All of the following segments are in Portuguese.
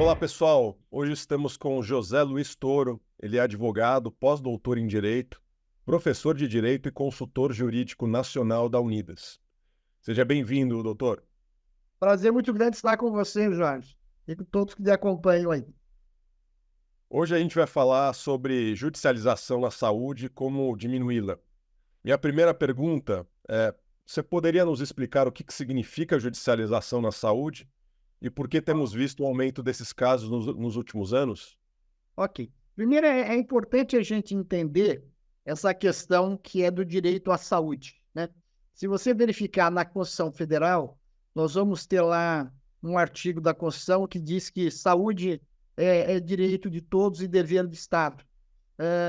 Olá, pessoal. Hoje estamos com José Luiz Toro. Ele é advogado, pós-doutor em Direito, professor de Direito e consultor jurídico nacional da Unidas. Seja bem-vindo, doutor. Prazer muito grande estar com você, Jorge, e com todos que te acompanham aí. Hoje a gente vai falar sobre judicialização na saúde e como diminuí-la. Minha primeira pergunta é: você poderia nos explicar o que significa judicialização na saúde e por que temos visto o aumento desses casos nos últimos anos? Ok. Primeiro, é importante a gente entender essa questão que é do direito à saúde, né? Se você verificar na Constituição Federal, nós vamos ter lá um artigo da Constituição que diz que saúde é direito de todos e dever do Estado.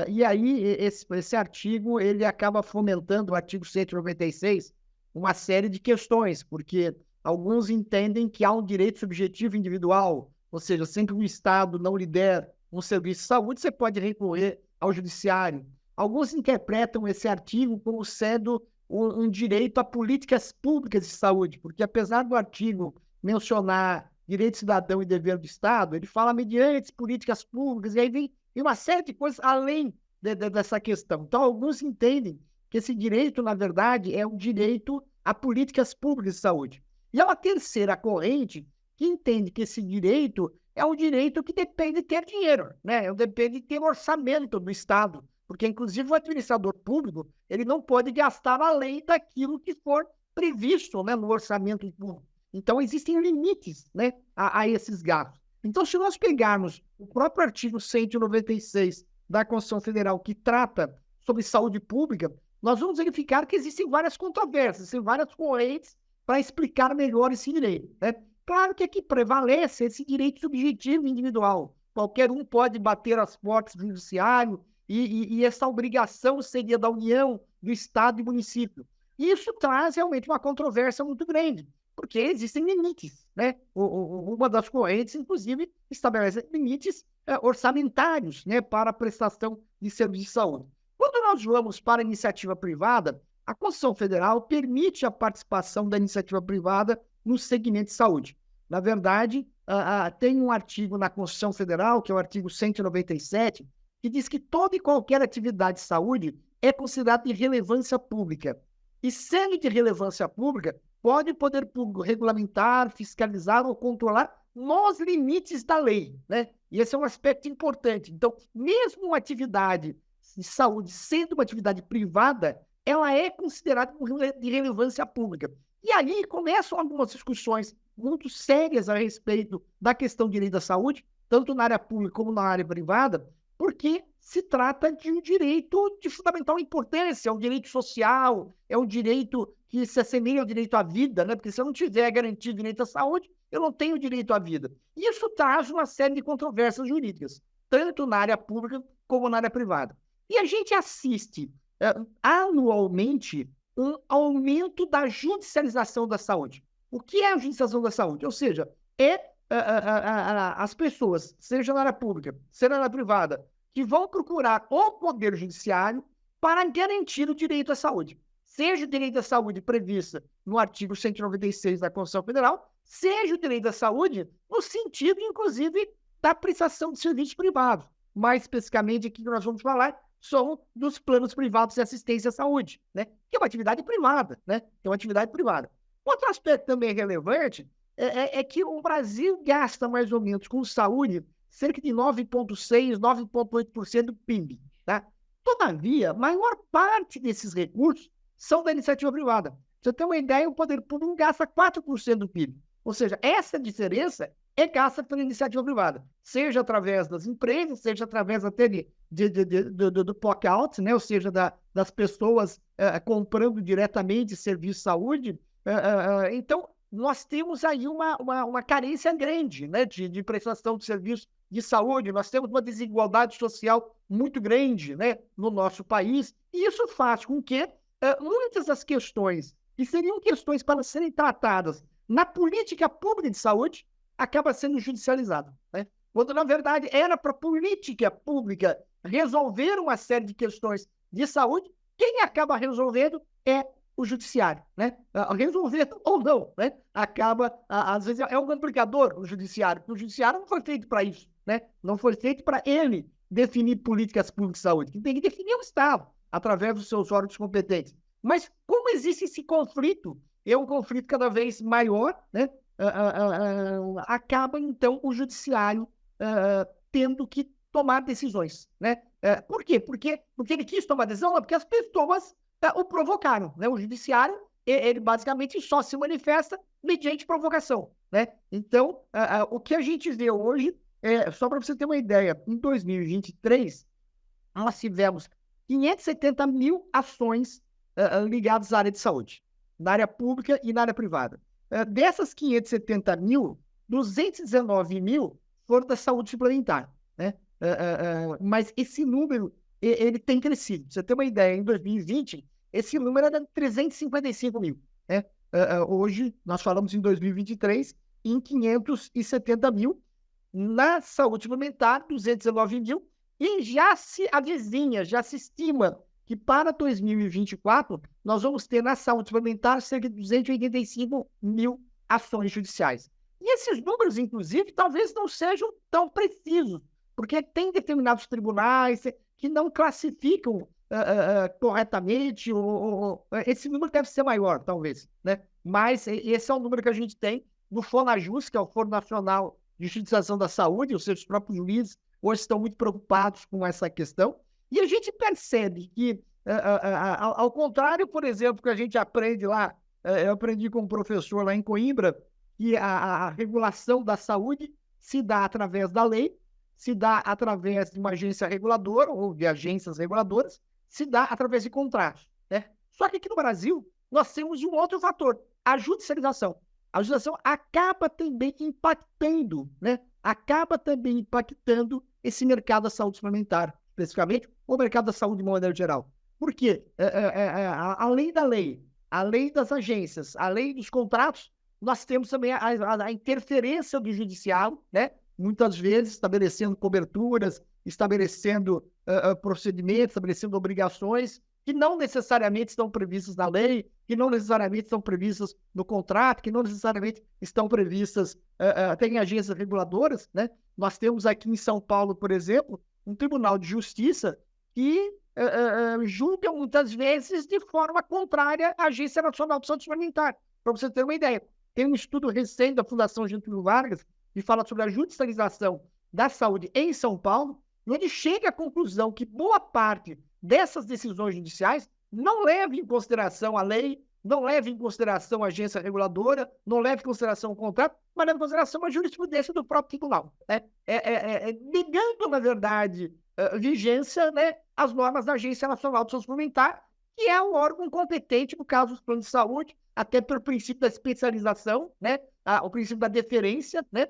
E aí, esse artigo, ele acaba fomentando, o artigo 196, uma série de questões, porque alguns entendem que há um direito subjetivo individual, ou seja, sempre que o Estado não lhe der um serviço de saúde, você pode recorrer ao judiciário. Alguns interpretam esse artigo como sendo um direito a políticas públicas de saúde, porque apesar do artigo mencionar direito cidadão e dever do Estado, ele fala mediante políticas públicas, e aí vem uma série de coisas além dessa questão. Então, alguns entendem que esse direito, na verdade, é um direito a políticas públicas de saúde. E há uma terceira corrente que entende que esse direito é um direito que depende de ter dinheiro, né? Depende de ter orçamento do Estado, porque, inclusive, o administrador público ele não pode gastar além daquilo que for previsto, né, no orçamento público. Então, existem limites, né, a esses gastos. Então, se nós pegarmos o próprio artigo 196 da Constituição Federal, que trata sobre saúde pública, nós vamos verificar que existem várias controvérsias, existem várias correntes para explicar melhor esse direito, né? Claro que aqui prevalece esse direito subjetivo individual. Qualquer um pode bater as portas do judiciário e essa obrigação seria da União, do Estado e do município. Isso traz realmente uma controvérsia muito grande, porque existem limites, né? Uma das correntes, inclusive, estabelece limites orçamentários, né, para a prestação de serviço de saúde. Quando nós vamos para a iniciativa privada, a Constituição Federal permite a participação da iniciativa privada no segmento de saúde. Na verdade, tem um artigo na Constituição Federal, que é o artigo 197, que diz que toda e qualquer atividade de saúde é considerada de relevância pública. E sendo de relevância pública, pode o poder público regulamentar, fiscalizar ou controlar nos limites da lei, né? E esse é um aspecto importante. Então, mesmo uma atividade de saúde sendo uma atividade privada, ela é considerada de relevância pública. E aí começam algumas discussões muito sérias a respeito da questão do direito à saúde, tanto na área pública como na área privada, porque se trata de um direito de fundamental importância, é um direito social, é um direito que se assemelha ao direito à vida, né? Porque se eu não tiver garantido direito à saúde, eu não tenho direito à vida. Isso traz uma série de controvérsias jurídicas, tanto na área pública como na área privada. E a gente assiste anualmente um aumento da judicialização da saúde. O que é a judicialização da saúde? Ou seja, as pessoas, seja na área pública, seja na área privada, que vão procurar o Poder Judiciário para garantir o direito à saúde. Seja o direito à saúde previsto no artigo 196 da Constituição Federal, seja o direito à saúde no sentido, inclusive, da prestação de serviços privados. Mais especificamente, aqui que nós vamos falar são dos planos privados de assistência à saúde, né? Que é uma atividade privada, né? É uma atividade privada. Outro aspecto também relevante é que o Brasil gasta mais ou menos com saúde cerca de 9,6%, 9,8% do PIB, tá? Todavia, a maior parte desses recursos são da iniciativa privada. Pra você ter uma ideia, o poder público gasta 4% do PIB. Ou seja, essa diferença é gasta pela iniciativa privada, seja através das empresas, seja através até do POC-out, né? Ou seja, das pessoas comprando diretamente serviço de saúde. Então, nós temos aí uma carência grande, né, de prestação de serviço de saúde, nós temos uma desigualdade social muito grande, né, no nosso país, e isso faz com que muitas das questões que seriam questões para serem tratadas na política pública de saúde acaba sendo judicializado, né? Quando, na verdade, era para a política pública resolver uma série de questões de saúde, quem acaba resolvendo é o judiciário, né? Resolver ou não, né? Acaba, às vezes, é um amplificador o judiciário, porque o judiciário não foi feito para isso, né? Não foi feito para ele definir políticas públicas de saúde. Quem tem que definir é o Estado, através dos seus órgãos competentes. Mas como existe esse conflito, é um conflito cada vez maior, né? Acaba, então, o judiciário tendo que tomar decisões, né? Por quê? Porque ele quis tomar decisão, porque as pessoas o provocaram, né? O judiciário, ele basicamente só se manifesta mediante provocação, né? Então, o que a gente vê hoje, só para você ter uma ideia, em 2023, nós tivemos 570 mil ações ligadas à área de saúde, na área pública e na área privada. Dessas 570 mil, 219 mil foram da saúde suplementar, né? Mas esse número, ele tem crescido. Pra você ter uma ideia, em 2020, esse número era 355 mil, né? Hoje, nós falamos em 2023, em 570 mil. Na saúde suplementar, 219 mil. E já se avizinha, já se estima que para 2024, nós vamos ter na saúde suplementar cerca de 285 mil ações judiciais. E esses números, inclusive, talvez não sejam tão precisos, porque tem determinados tribunais que não classificam corretamente, esse número deve ser maior, talvez, né? Mas esse é o número que a gente tem no FONAJUS, que é o Fórum Nacional de Judicialização da Saúde, ou seja, os próprios juízes hoje estão muito preocupados com essa questão, e a gente percebe que, ao contrário, por exemplo, que a gente aprende lá, eu aprendi com um professor lá em Coimbra, que a regulação da saúde se dá através da lei, se dá através de uma agência reguladora ou de agências reguladoras, se dá através de contratos, né? Só que aqui no Brasil, nós temos um outro fator, a judicialização. A judicialização acaba também impactando, né? Acaba também impactando esse mercado da saúde suplementar, especificamente, ou o mercado da saúde de uma maneira geral. Por quê? Além da lei, além das agências, além dos contratos, nós temos também a interferência do judiciário, né? Muitas vezes estabelecendo coberturas, estabelecendo procedimentos, estabelecendo obrigações que não necessariamente estão previstas na lei, que não necessariamente estão previstas no contrato, que não necessariamente estão previstas, tem agências reguladoras, né? Nós temos aqui em São Paulo, por exemplo, um Tribunal de Justiça que julga muitas vezes de forma contrária à Agência Nacional de Saúde Suplementar. Para você ter uma ideia, tem um estudo recente da Fundação Getúlio Vargas que fala sobre a judicialização da saúde em São Paulo, e ele chega à conclusão que boa parte dessas decisões judiciais não leva em consideração a lei, não leva em consideração a agência reguladora, não leva em consideração o contrato, mas leva em consideração a jurisprudência do próprio tribunal, né? Negando, na verdade, vigência, né, as normas da Agência Nacional de Saúde Suplementar, que é o órgão competente no caso dos planos de saúde, até pelo princípio da especialização, né, o princípio da deferência, né,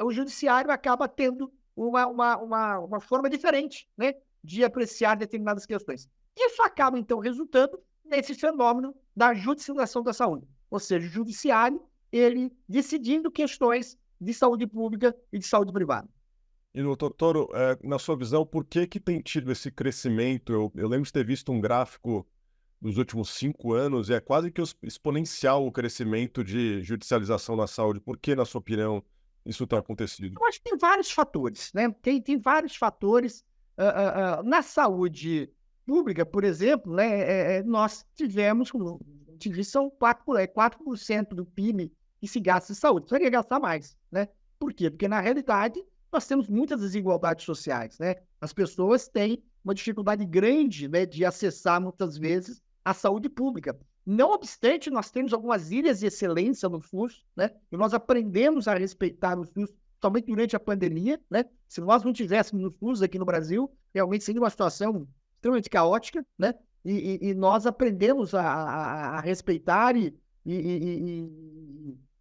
o judiciário acaba tendo uma forma diferente, né, de apreciar determinadas questões. Isso acaba, então, resultando nesse fenômeno da judicialização da saúde. Ou seja, o judiciário, ele decidindo questões de saúde pública e de saúde privada. E, doutor Toro, na sua visão, por que tem tido esse crescimento? Eu lembro de ter visto um gráfico dos últimos 5 anos, e é quase que exponencial o crescimento de judicialização na saúde. Por que, na sua opinião, isso tem acontecido? Eu acho que tem vários fatores, né? Tem vários fatores. Na saúde pública, por exemplo, né, nós tivemos, são 4% do PIB que se gasta em saúde. Precisaria gastar mais, né? Por quê? Porque, na realidade, nós temos muitas desigualdades sociais, né? As pessoas têm uma dificuldade grande, né, de acessar, muitas vezes, a saúde pública. Não obstante, nós temos algumas ilhas de excelência no SUS, né? E nós aprendemos a respeitar o SUS somente durante a pandemia, né? Se nós não tivéssemos o SUS aqui no Brasil, realmente seria uma situação extremamente caótica, né? E nós aprendemos a respeitar e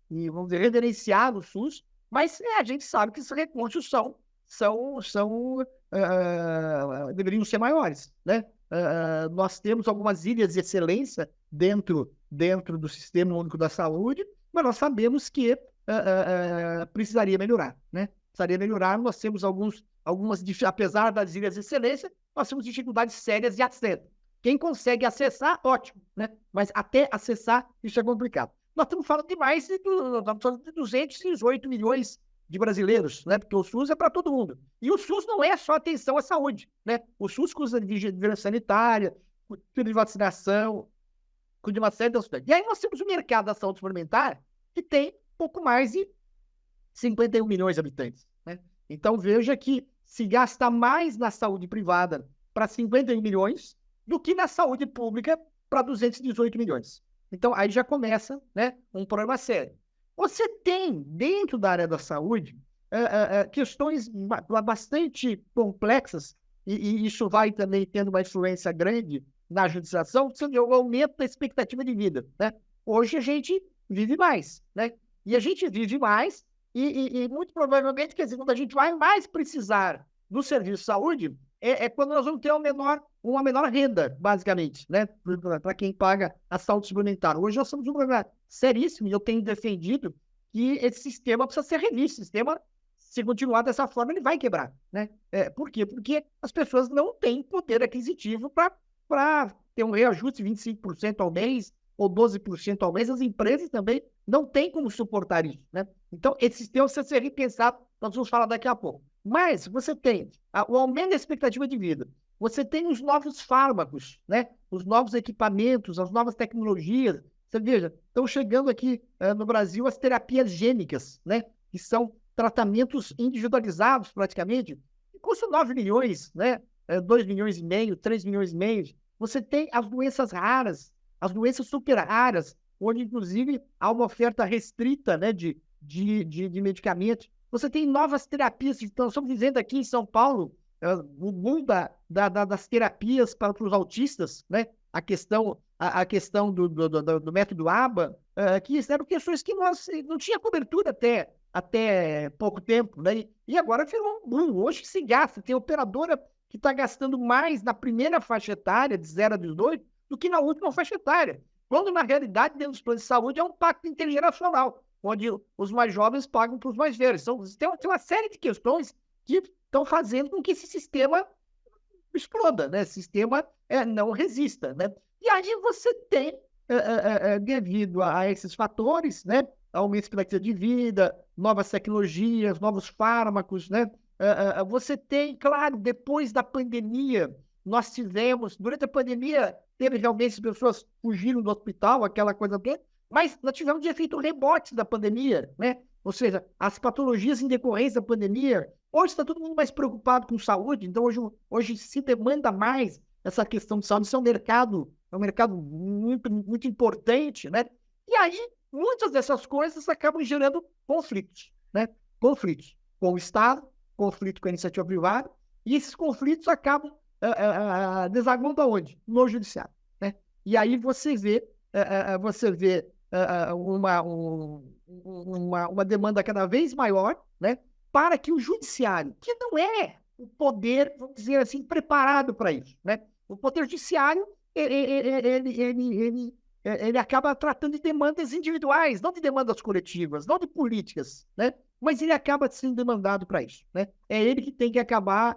vamos dizer, reverenciar o SUS, mas a gente sabe que esses recursos deveriam ser maiores, né? Nós temos algumas ilhas de excelência dentro do Sistema Único da Saúde, mas nós sabemos que precisaria melhorar, né? Precisaria melhorar, nós temos apesar das ilhas de excelência, nós temos dificuldades sérias de acesso. Quem consegue acessar, ótimo, né? Mas até acessar, isso é complicado. Nós estamos falando de nós estamos falando de 218 milhões de brasileiros, né? Porque o SUS é para todo mundo. E o SUS não é só atenção à saúde, né? O SUS cuida de vigilância sanitária, cuida de vacinação, cuida de uma série de outras. E aí nós temos o mercado da saúde suplementar, que tem pouco mais de 51 milhões de habitantes, né? Então veja que se gasta mais na saúde privada para 51 milhões do que na saúde pública para 218 milhões. Então aí já começa, né, um problema sério. Você tem, dentro da área da saúde, questões bastante complexas, e isso vai também tendo uma influência grande na judicialização, o aumento da expectativa de vida, né? Hoje a gente vive mais, né? E a gente vive mais, e muito provavelmente, quer dizer, quando a gente vai mais precisar do serviço de saúde, é quando nós vamos ter uma menor renda, basicamente, né? Para quem paga a saúde suplementar. Hoje nós somos um problema seríssimo, e eu tenho defendido que esse sistema precisa ser revisto. O sistema, se continuar dessa forma, ele vai quebrar, né? Por quê? Porque as pessoas não têm poder aquisitivo para ter um reajuste de 25% ao mês ou 12% ao mês. As empresas também não têm como suportar isso, né? Então, esse sistema precisa ser repensado, nós vamos falar daqui a pouco. Mas você tem o aumento da expectativa de vida, você tem os novos fármacos, né? Os novos equipamentos, as novas tecnologias. Você veja, estão chegando aqui no Brasil as terapias gênicas, né? Que são tratamentos individualizados praticamente, que custam 9 milhões, né? 2 milhões e meio, 3 milhões e meio. Você tem as doenças raras, as doenças super raras, onde inclusive há uma oferta restrita, né, de medicamentos. Você tem novas terapias, então, estamos dizendo aqui em São Paulo, o mundo das terapias para os autistas, né? A questão do método ABA, que eram questões que nós não tinha cobertura até pouco tempo, né? E agora virou um boom. Hoje se gasta, tem operadora que está gastando mais na primeira faixa etária, de 0 a 18, do que na última faixa etária. Quando, na realidade, dentro dos planos de saúde, é um pacto intergeracional, onde os mais jovens pagam para os mais velhos. Então, tem uma série de questões que estão fazendo com que esse sistema exploda, né? Esse sistema não resista, né? E aí você tem, devido a esses fatores, né? Aumento da expectativa de vida, novas tecnologias, novos fármacos, né? Você tem, claro, depois da pandemia, nós tivemos, durante a pandemia, teve realmente as pessoas fugiram do hospital, aquela coisa toda, mas nós tivemos de efeito rebote da pandemia, né? Ou seja, as patologias em decorrência da pandemia. Hoje está todo mundo mais preocupado com saúde, então hoje se demanda mais essa questão de saúde. Isso é um mercado muito, muito importante, né? E aí, muitas dessas coisas acabam gerando conflitos, né? Conflitos com o Estado, conflito com a iniciativa privada, e esses conflitos acabam desaguando aonde? No judiciário, né? E aí você vê uma demanda cada vez maior, né? Para que o judiciário, que não é o poder, vamos dizer assim, preparado para isso, né? O poder judiciário, ele acaba tratando de demandas individuais, não de demandas coletivas, não de políticas, né? Mas ele acaba sendo demandado para isso, né? É ele que tem que acabar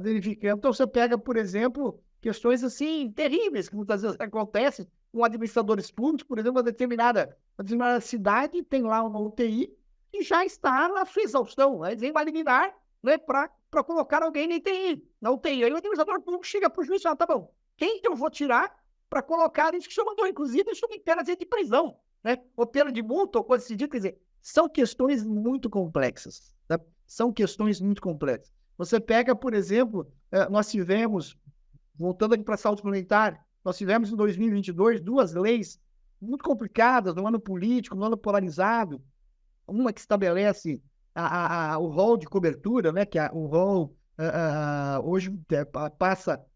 verificando. Então, você pega, por exemplo, questões assim terríveis que muitas vezes acontecem com administradores públicos, por exemplo, uma determinada cidade tem lá uma UTI que já está na sua exaustão, aí vem uma liminar, né, para colocar alguém na UTI. Aí o administrador público chega para o juiz e fala, tá bom, quem que eu vou tirar para colocar isso que o senhor mandou? Inclusive, isso me pena de prisão, né? Ou pena de multa, ou coisa assim. Quer dizer, são questões muito complexas, tá? São questões muito complexas. Você pega, por exemplo, nós tivemos, voltando aqui para a saúde suplementar, nós tivemos em 2022 duas leis muito complicadas, no ano político, no ano polarizado. Uma que estabelece o rol de cobertura, né? Que o rol hoje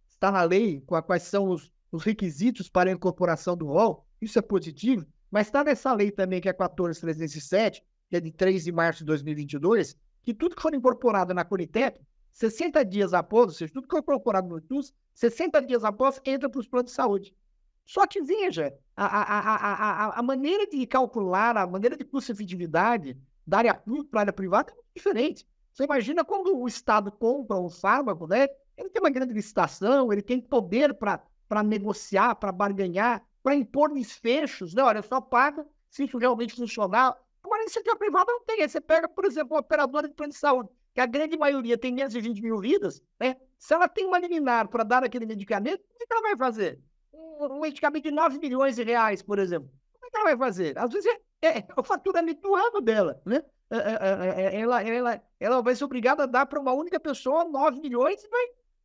está na lei quais são os requisitos para a incorporação do rol. Isso é positivo, mas está nessa lei também, que é 14.307, que é de 3 de março de 2022, que tudo que for incorporado na Conitep, 60 dias após, ou seja, tudo que for incorporado no SUS, 60 dias após, entra para os planos de saúde. Só que, veja, a maneira de calcular, a maneira de custo-efetividade da área pública para a área privada é muito diferente. Você imagina quando o Estado compra um fármaco, né? Ele tem uma grande licitação, ele tem poder para para negociar, para barganhar, para impor desfechos, né? Olha, eu só pago se isso realmente funcionar. Agora, iniciativa privada não tem. Aí você pega, por exemplo, uma operadora de plano de saúde, que a grande maioria tem menos de 20 mil vidas, né? Se ela tem uma liminar para dar aquele medicamento, o que ela vai fazer? Um medicamento de 9 milhões de reais, por exemplo. Como é que ela vai fazer? Às vezes é o faturamento do ano dela, né? Ela vai ser obrigada a dar para uma única pessoa 9 milhões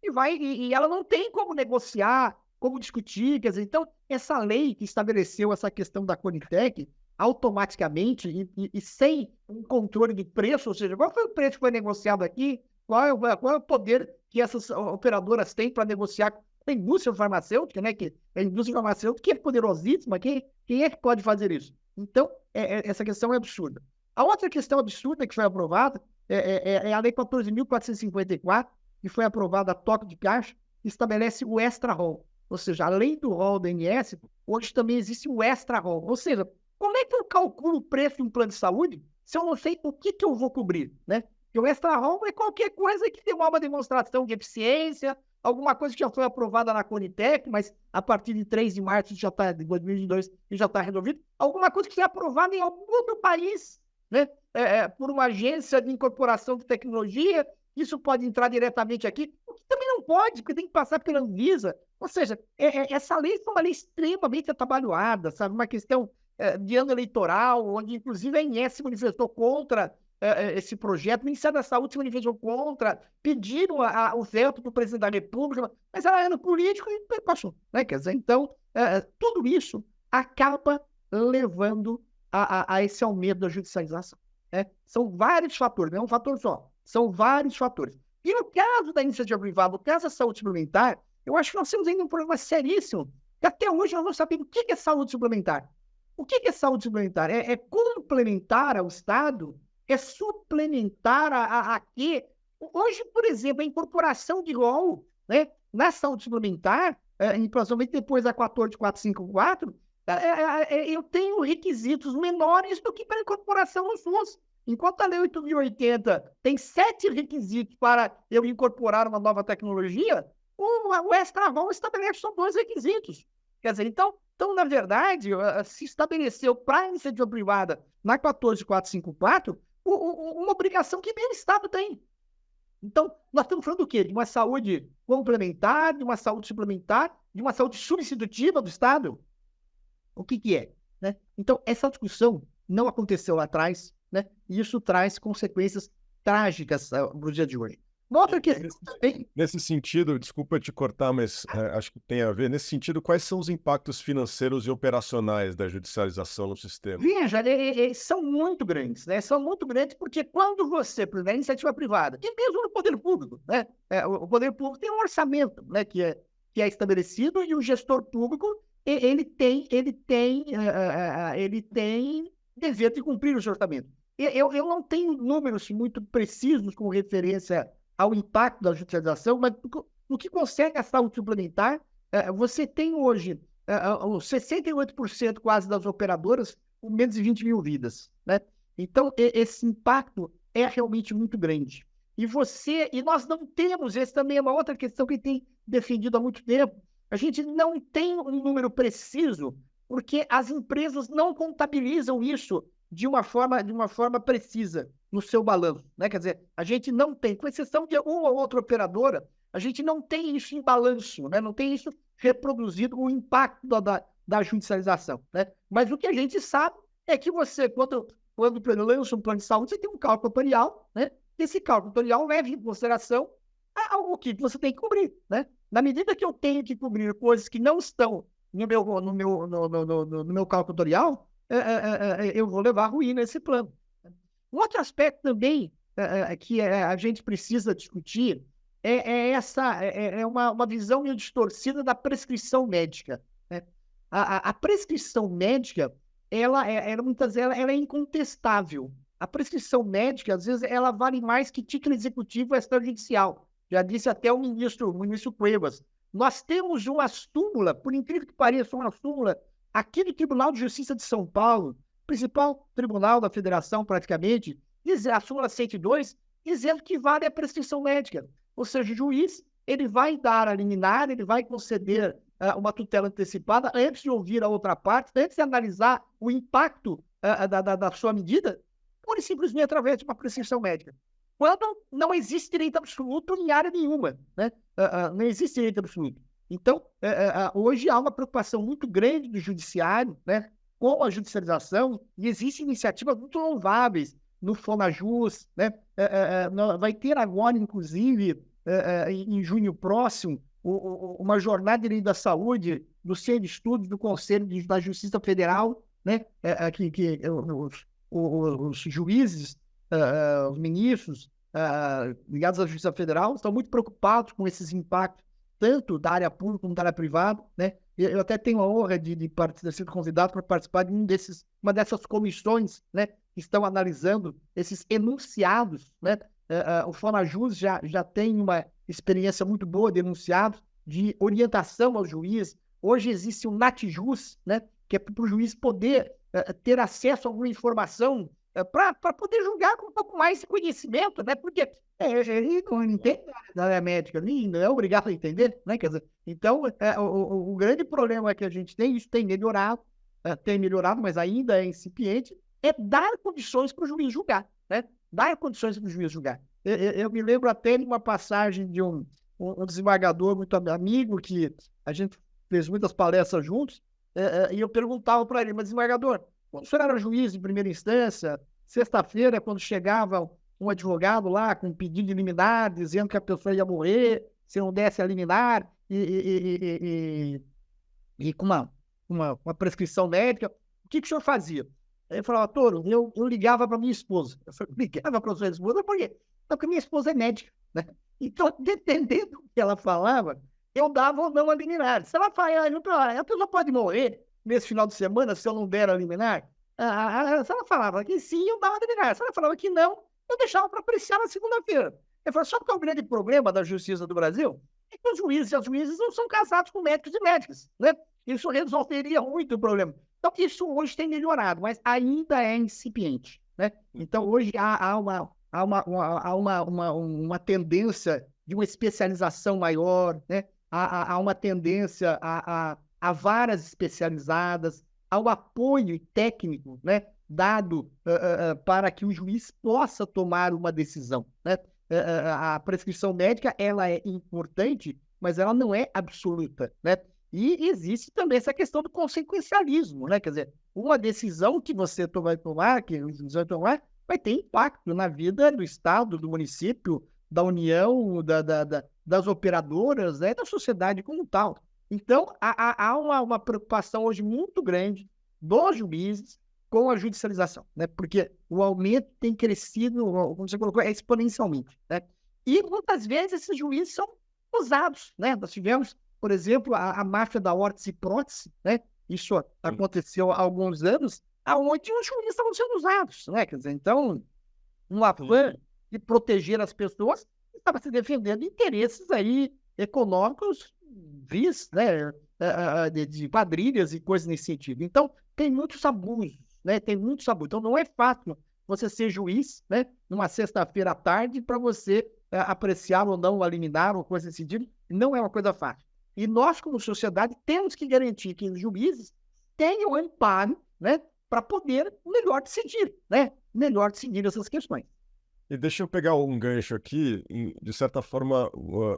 e ela não tem como negociar, como discutir. Quer dizer, então, essa lei que estabeleceu essa questão da Conitec, automaticamente e sem um controle de preço, ou seja, qual foi o preço que foi negociado aqui, qual é o poder que essas operadoras têm para negociar com a indústria farmacêutica, né? Que a indústria farmacêutica que é poderosíssima, quem é que pode fazer isso? Então, essa questão é absurda. A outra questão absurda que foi aprovada é a Lei 14.454, que foi aprovada a toque de caixa, que estabelece o extra-rol. Ou seja, além do rol do INSS, hoje também existe o extra-rol. Ou seja, como é que eu calculo o preço de um plano de saúde se eu não sei o que eu vou cobrir, né? Porque o extra-rol é qualquer coisa que tem uma demonstração de eficiência, alguma coisa que já foi aprovada na Conitec, mas a partir de 3 de março de 2022 já está resolvido. Alguma coisa que foi aprovada em algum outro país, né? Por uma agência de incorporação de tecnologia, isso pode entrar diretamente aqui, o que também não pode, porque tem que passar pela Anvisa. Ou seja, essa lei foi uma lei extremamente atabalhoada, sabe? Uma questão de ano eleitoral, onde inclusive a INSS se manifestou contra esse projeto, o Ministério da Saúde se manifestou contra, pediram o veto para o presidente da República, mas era ano político e passou, né? Quer dizer, então, tudo isso acaba levando a esse aumento da judicialização, né? São vários fatores, não é um fator só, são vários fatores. E no caso da iniciativa privada, no caso da saúde suplementar, eu acho que nós temos ainda um problema seríssimo, que até hoje nós não sabemos o que é saúde suplementar. O que é saúde suplementar? É complementar ao Estado? É suplementar a quê? Hoje, por exemplo, a incorporação de rol, né, na saúde suplementar, principalmente depois da 14454, eu tenho requisitos menores do que para a incorporação no SUS. Enquanto a Lei 8.080 tem 7 requisitos para eu incorporar uma nova tecnologia, o extra-rol estabelece só 2 requisitos. Quer dizer, então, na verdade, se estabeleceu para a iniciativa privada na 14.454 uma obrigação que nem o Estado tem. Então, nós estamos falando do quê? De uma saúde complementar, de uma saúde suplementar, de uma saúde substitutiva do Estado? O que é? Né? Então, essa discussão não aconteceu lá atrás, né? E isso traz consequências trágicas para o dia de hoje. Uma outra questão também... Nesse sentido, desculpa te cortar, mas acho que tem a ver. Nesse sentido, quais são os impactos financeiros e operacionais da judicialização no sistema? Veja, são muito grandes, né? São muito grandes porque quando você, por exemplo, a iniciativa privada, e mesmo no poder público, né? O poder público tem um orçamento, né? Que é estabelecido e o gestor público, ele tem dever de cumprir o seu orçamento. Eu não tenho números muito precisos com referência ao impacto da judicialização, mas no que concerne a saúde suplementar, você tem hoje 68% quase das operadoras com menos de 20 mil vidas, né? Então, esse impacto é realmente muito grande. E nós não temos, essa também é uma outra questão que tem defendido há muito tempo, a gente não tem um número preciso, porque as empresas não contabilizam isso de uma forma precisa no seu balanço, né? Quer dizer, a gente não tem, com exceção de uma ou outra operadora, a gente não tem isso em balanço, né? Não tem isso reproduzido, o impacto da judicialização, né? Mas o que a gente sabe é que você, quando lança um plano de saúde, você tem um cálculo atuarial, né? Esse cálculo atuarial leva em consideração o que você tem que cobrir, né? Na medida que eu tenho que cobrir coisas que não estão no meu cálculo atuarial, eu vou levar ruína esse plano. Um outro aspecto também que a gente precisa discutir é uma visão meio distorcida da prescrição médica, né? A prescrição médica, muitas vezes, ela é incontestável. A prescrição médica, às vezes, ela vale mais que título executivo extrajudicial. Já disse até o ministro Cuevas. Nós temos uma súmula, por incrível que pareça, uma súmula aqui do Tribunal de Justiça de São Paulo, principal tribunal da federação, praticamente, a súmula 102, dizendo que vale a prescrição médica. Ou seja, o juiz, ele vai dar a liminar, ele vai conceder uma tutela antecipada antes de ouvir a outra parte, antes de analisar o impacto da sua medida, pura e simplesmente através de uma prescrição médica. Quando não existe direito absoluto em área nenhuma, né? Não existe direito absoluto. Então, hoje há uma preocupação muito grande do judiciário, né, com a judicialização, e existem iniciativas muito louváveis no FONAJUS, né? Vai ter agora, inclusive, em junho próximo, uma jornada de direito da saúde do Centro de Estudos do Conselho da Justiça Federal, né? Os juízes, os ministros ligados à Justiça Federal estão muito preocupados com esses impactos, tanto da área pública como da área privada, né? Eu até tenho a honra de ter sido convidado para participar de uma dessas comissões, né, que estão analisando esses enunciados, né? O FONAJUS já tem uma experiência muito boa de enunciados, de orientação ao juiz. Hoje existe o NATJUS, né, que é para o juiz poder ter acesso a alguma informação para poder julgar com um pouco mais de conhecimento, né? Porque ele não entende da área médica, nem não é obrigado a entender, né? Quer dizer, então, o grande problema que a gente tem, isso tem melhorado, mas ainda é incipiente, é dar condições para o juiz julgar, né? Dar condições para o juiz julgar. Eu me lembro até de uma passagem de um desembargador muito amigo, que a gente fez muitas palestras juntos, e eu perguntava para ele, mas desembargador, quando o senhor era juiz de primeira instância, sexta-feira, quando chegava um advogado lá com um pedido de liminar, dizendo que a pessoa ia morrer se não desse a liminar, e com uma prescrição médica, o que o senhor fazia? Ele falava, Toro, eu ligava para minha esposa. Eu ligava para sua esposa, por quê? Porque minha esposa é médica, né? Então, dependendo do que ela falava, eu dava ou não a liminar. Se ela fala, a pessoa pode morrer nesse final de semana se eu não der a liminar, se ela falava que sim, eu dava a liminar. Se ela falava que não, eu deixava para apreciar na segunda-feira. Eu falei, só que é o grande problema da justiça do Brasil é que os juízes e as juízes não são casados com médicos e médicas, né? Isso resolveria muito o problema. Então, isso hoje tem melhorado, mas ainda é incipiente, né? Então, hoje há uma tendência de uma especialização maior, né? Há uma tendência a varas especializadas, ao apoio técnico, né, dado para que o juiz possa tomar uma decisão, né? A prescrição médica, ela é importante, mas ela não é absoluta, né? E existe também essa questão do consequencialismo, né? Quer dizer, uma decisão que você vai tomar, que o juiz vai tomar, vai ter impacto na vida do Estado, do município, da União, das operadoras, né, da sociedade como tal. Então, há uma preocupação hoje muito grande dos juízes com a judicialização, né? Porque o aumento tem crescido, como você colocou, exponencialmente, né? E muitas vezes esses juízes são usados, né? Nós tivemos, por exemplo, a máfia da órtese e prótese, né? Isso aconteceu há alguns anos, onde os juízes estavam sendo usados, né? Quer dizer, então, um afã de proteger as pessoas estava se defendendo interesses aí econômicos, né? De quadrilhas e coisas nesse sentido. Então, tem muitos abusos, né? Tem muitos abusos. Então, não é fácil você ser juiz, né? Numa sexta-feira à tarde, para você apreciar ou não, liminar ou coisa nesse sentido. Não é uma coisa fácil. E nós, como sociedade, temos que garantir que os juízes tenham amparo, né? Para poder melhor decidir, né? Melhor decidir essas questões. E deixa eu pegar um gancho aqui, de certa forma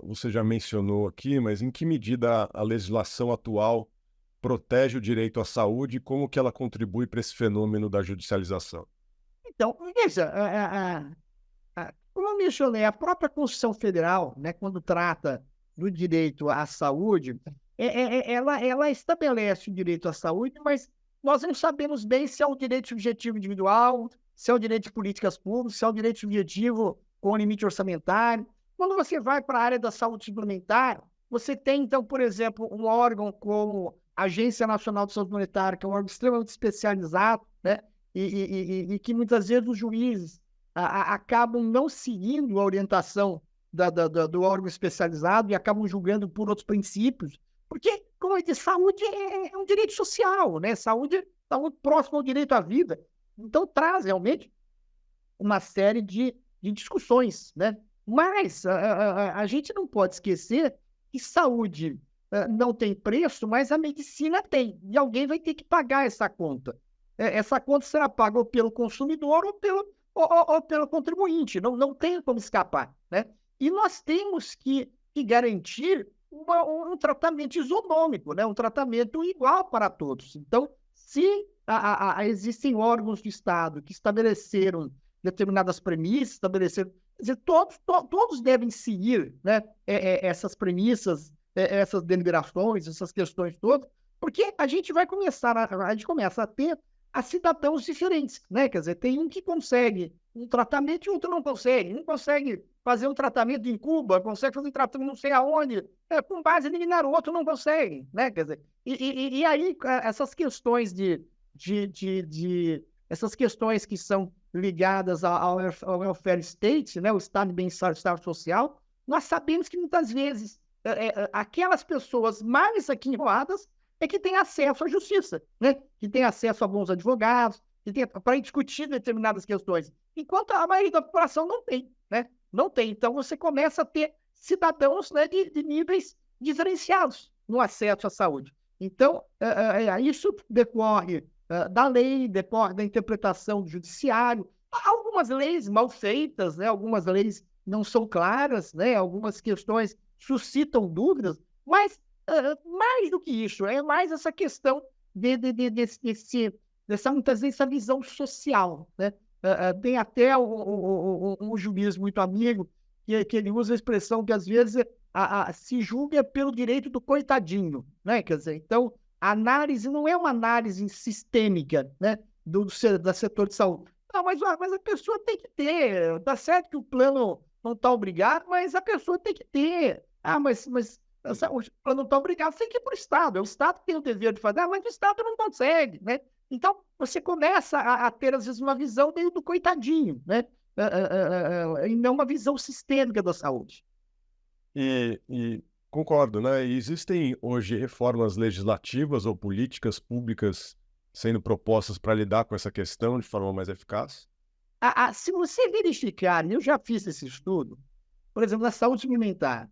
você já mencionou aqui, mas em que medida a legislação atual protege o direito à saúde e como que ela contribui para esse fenômeno da judicialização? Então, veja, como eu mencionei, a própria Constituição Federal, né, quando trata do direito à saúde, ela estabelece o direito à saúde, mas nós não sabemos bem se é um direito subjetivo individual, se é o direito de políticas públicas, se é o direito subjetivo com limite orçamentário. Quando você vai para a área da saúde suplementar, você tem, então, por exemplo, um órgão como a Agência Nacional de Saúde Suplementar, que é um órgão extremamente especializado, né? E que muitas vezes os juízes acabam não seguindo a orientação do órgão especializado e acabam julgando por outros princípios, porque, como eu disse, saúde é um direito social, né? Saúde está muito próximo ao direito à vida. Então, traz realmente uma série de discussões, né? Mas a gente não pode esquecer que saúde não tem preço, mas a medicina tem, e alguém vai ter que pagar essa conta. Essa conta será paga ou pelo consumidor ou pelo contribuinte, não tem como escapar, né? E nós temos que garantir um tratamento isonômico, né? Um tratamento igual para todos. Então, se existem órgãos do Estado que estabeleceram determinadas premissas, quer dizer, todos devem seguir, né, essas premissas, essas deliberações, essas questões todas, porque a gente começa a ter cidadãos diferentes, né? Quer dizer, tem um que consegue um tratamento e outro não consegue. Um consegue fazer um tratamento em Cuba, consegue fazer um tratamento não sei aonde, com base eliminar, o outro não consegue, né? Quer dizer, e aí essas questões essas questões que são ligadas ao welfare state, né? O estado de bem-estar, o estado social, nós sabemos que muitas vezes aquelas pessoas mais aquinhoadas que têm acesso à justiça, né? Que têm acesso a bons advogados, para discutir determinadas questões, enquanto a maioria da população não tem, né? Não tem. Então, você começa a ter cidadãos, né, de níveis diferenciados no acesso à saúde. Então, isso decorre da lei, decorre da interpretação do judiciário. Algumas leis mal feitas, né? Algumas leis não são claras, né? Algumas questões suscitam dúvidas, mas mais do que isso, é mais essa questão muitas vezes, essa visão social, né? Tem até um juiz muito amigo que ele usa a expressão que às vezes se julga pelo direito do coitadinho, né? Quer dizer, então a análise não é uma análise sistêmica, né? Do setor de saúde. Não, mas a pessoa tem que ter, tá certo que o plano não está obrigado, mas a pessoa tem que ter. Mas o plano não está obrigado, tem que ir para o Estado. É o Estado que tem o dever de fazer, mas o Estado não consegue, né? Então, você começa a ter, às vezes, uma visão meio do coitadinho, né? E não uma visão sistêmica da saúde. E concordo, né? E existem hoje reformas legislativas ou políticas públicas sendo propostas para lidar com essa questão de forma mais eficaz? Se você verificar, eu já fiz esse estudo, por exemplo, na saúde suplementar,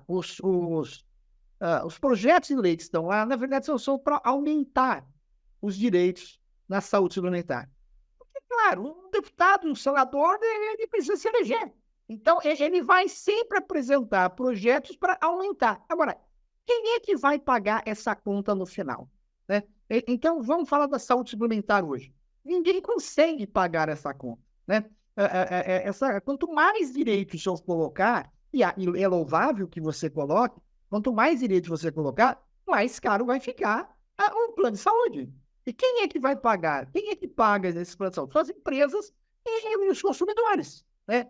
os projetos de lei que estão lá, na verdade, são para aumentar os direitos na saúde suplementar. Porque, claro, um deputado, um senador, ele precisa se eleger. Então, ele vai sempre apresentar projetos para aumentar. Agora, quem é que vai pagar essa conta no final, né? Então, vamos falar da saúde suplementar hoje. Ninguém consegue pagar essa conta, né? Quanto mais direitos eu colocar, e é louvável que você coloque, quanto mais direitos você colocar, mais caro vai ficar um plano de saúde. E quem é que vai pagar? Quem é que paga esse plano de saúde? São as empresas e os consumidores, né?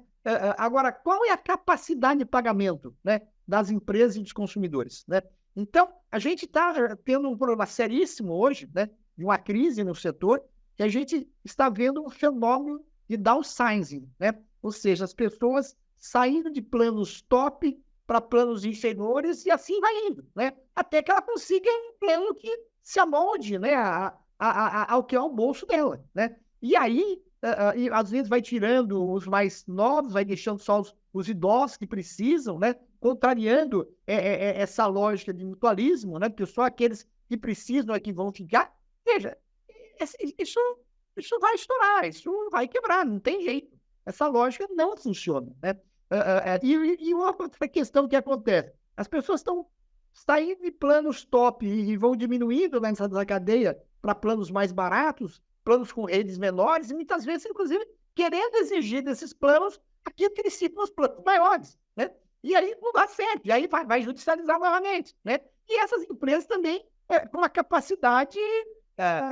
Agora, qual é a capacidade de pagamento, né, das empresas e dos consumidores, né? Então, a gente está tendo um problema seríssimo hoje, né, de uma crise no setor, que a gente está vendo um fenômeno de downsizing, né? Ou seja, as pessoas saindo de planos top para planos inferiores e assim vai indo, né? Até que ela consiga um plano que se amolde, né, ao que é o bolso dela, né? E aí, às vezes vai tirando os mais novos, vai deixando só os idosos que precisam, né? Contrariando essa lógica de mutualismo, né? Porque só aqueles que precisam é que vão ficar. Veja, isso vai estourar, isso vai quebrar, não tem jeito. Essa lógica não funciona, né? E uma outra questão que acontece, as pessoas estão saindo de planos top e vão diminuindo nessa cadeia para planos mais baratos, planos com redes menores, e muitas vezes, inclusive, querendo exigir desses planos aquilo que eles citam nos planos maiores, né? E aí não dá certo, e aí vai judicializar novamente, né? E essas empresas também com uma capacidade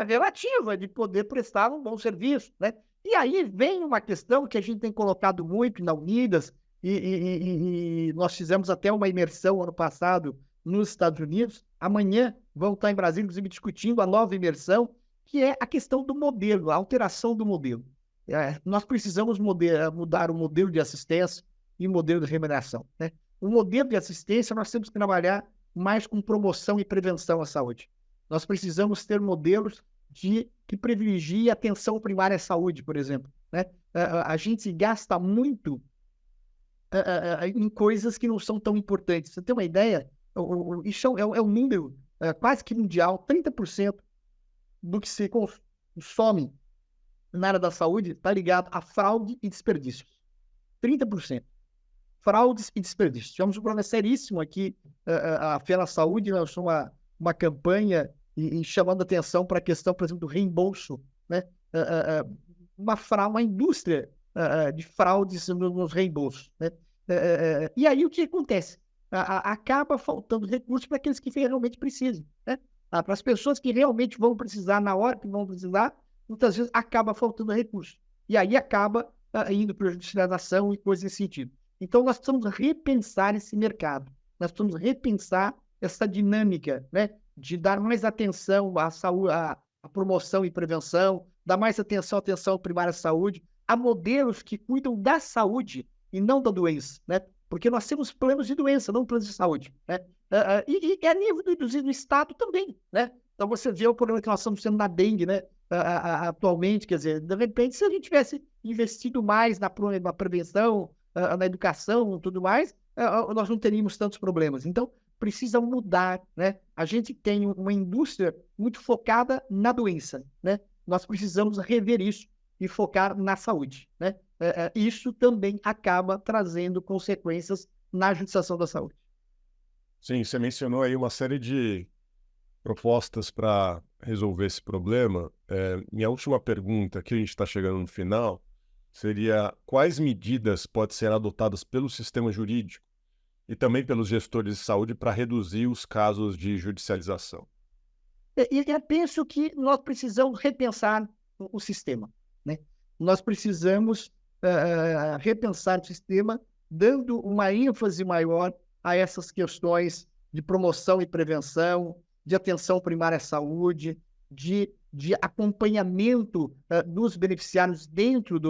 relativa de poder prestar um bom serviço, né? E aí vem uma questão que a gente tem colocado muito na Unidas, e nós fizemos até uma imersão ano passado nos Estados Unidos. Amanhã vamos estar em Brasília, inclusive, discutindo a nova imersão, que é a questão do modelo, a alteração do modelo. Nós precisamos mudar o modelo de assistência e o modelo de remuneração, né? O modelo de assistência, nós temos que trabalhar mais com promoção e prevenção à saúde. Nós precisamos ter modelos que privilegiem a atenção primária à saúde, por exemplo, né? A gente gasta muito em coisas que não são tão importantes. Você tem uma ideia? Isso é um número quase que mundial, 30% do que se consome na área da saúde está ligado a fraude e desperdícios. 30%. Fraudes e desperdícios. Tivemos um problema seríssimo aqui, a Fera Saúde lançou uma campanha e chamando atenção para a questão, por exemplo, do reembolso, né? Uma indústria de fraudes nos reembolsos, né? E aí o que acontece? Acaba faltando recursos para aqueles que realmente precisam, né? Para as pessoas que realmente vão precisar, na hora que vão precisar, muitas vezes acaba faltando recursos. E aí acaba indo para a judicialização e coisas nesse sentido. Então, nós precisamos repensar esse mercado. Nós precisamos repensar essa dinâmica, né? De dar mais atenção à saúde, à promoção e prevenção, dar mais atenção à primária à saúde, a modelos que cuidam da saúde e não da doença, né? Porque nós temos planos de doença, não planos de saúde, né? E a nível do Estado também, né? Então, você vê o problema que nós estamos tendo na dengue, né? Atualmente, quer dizer, de repente, se a gente tivesse investido mais na prevenção, na educação e tudo mais, nós não teríamos tantos problemas. Então, precisa mudar, né? A gente tem uma indústria muito focada na doença, né? Nós precisamos rever isso e focar na saúde, né? Isso também acaba trazendo consequências na judicialização da saúde. Sim, você mencionou aí uma série de propostas para resolver esse problema. Minha última pergunta, que a gente está chegando no final, seria quais medidas podem ser adotadas pelo sistema jurídico e também pelos gestores de saúde para reduzir os casos de judicialização? Eu penso que nós precisamos repensar o sistema, né? Nós precisamos repensar o sistema, dando uma ênfase maior a essas questões de promoção e prevenção, de atenção primária à saúde, de acompanhamento dos beneficiários dentro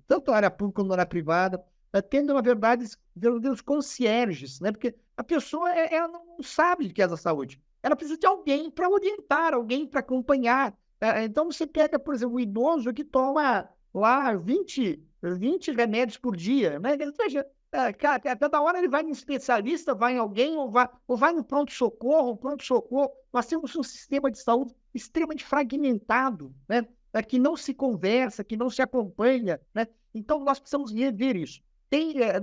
tanto da área pública como da área privada, tendo, na verdade, verdadeiros concierges, né? Porque a pessoa ela não sabe o que é a saúde. Ela precisa de alguém para orientar, alguém para acompanhar. Então, você pega, por exemplo, um idoso que toma lá 20 remédios por dia, né? Ou seja, cada hora ele vai em um especialista, vai em alguém, ou vai no pronto-socorro. Nós temos um sistema de saúde extremamente fragmentado, né? Que não se conversa, que não se acompanha, né? Então, nós precisamos rever isso.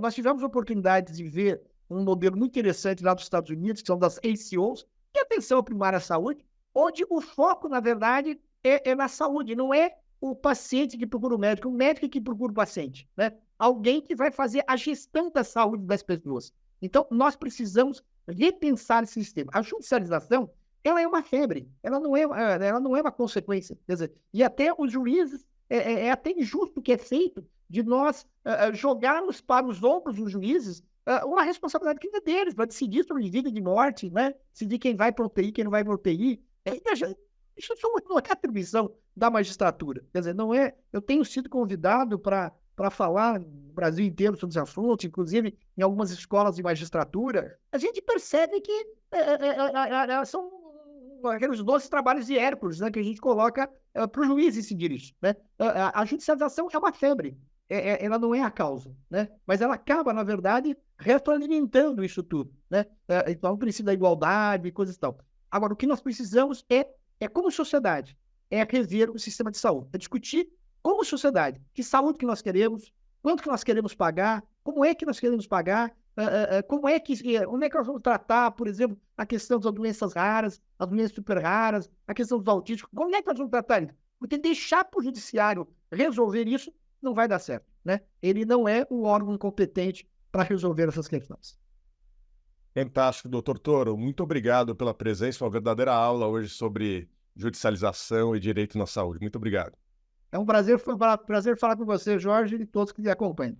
Nós tivemos a oportunidade de ver um modelo muito interessante lá dos Estados Unidos, que são das ACOs, que é atenção primária à saúde, onde o foco, na verdade, é na saúde, não é o paciente que procura o médico que procura o paciente, né? Alguém que vai fazer a gestão da saúde das pessoas. Então, nós precisamos repensar esse sistema. A judicialização, ela é uma febre, ela não é uma consequência. Quer dizer, e até os juízes, é até injusto o que é feito de nós jogarmos para os ombros dos juízes uma responsabilidade que é deles, para decidir sobre vida e de morte, né? Decidir quem vai para o UTI, quem não vai para o UTI. Isso não é atribuição da magistratura. Quer dizer, não é. Eu tenho sido convidado para falar no Brasil inteiro sobre esse assunto, inclusive em algumas escolas de magistratura. A gente percebe que são aqueles 12 trabalhos de Hércules, né, que a gente coloca para o juiz decidir isso, né? A judicialização é uma febre. Ela não é a causa, né? Mas ela acaba, na verdade, retroalimentando isso tudo, né? Então, o princípio da igualdade e coisas e tal. Agora, o que nós precisamos como sociedade, rever o sistema de saúde, discutir como sociedade, que saúde que nós queremos, quanto que nós queremos pagar, como é que nós queremos pagar, como é que nós vamos tratar, por exemplo, a questão das doenças raras, as doenças super raras, a questão dos autistas, como é que nós vamos tratar isso? Porque deixar para o judiciário resolver isso não vai dar certo, né? Ele não é o órgão competente para resolver essas questões. Fantástico, doutor Toro. Muito obrigado pela presença, uma verdadeira aula hoje sobre judicialização e direito na saúde. Muito obrigado. É um prazer falar com você, Jorge, e todos que me acompanham.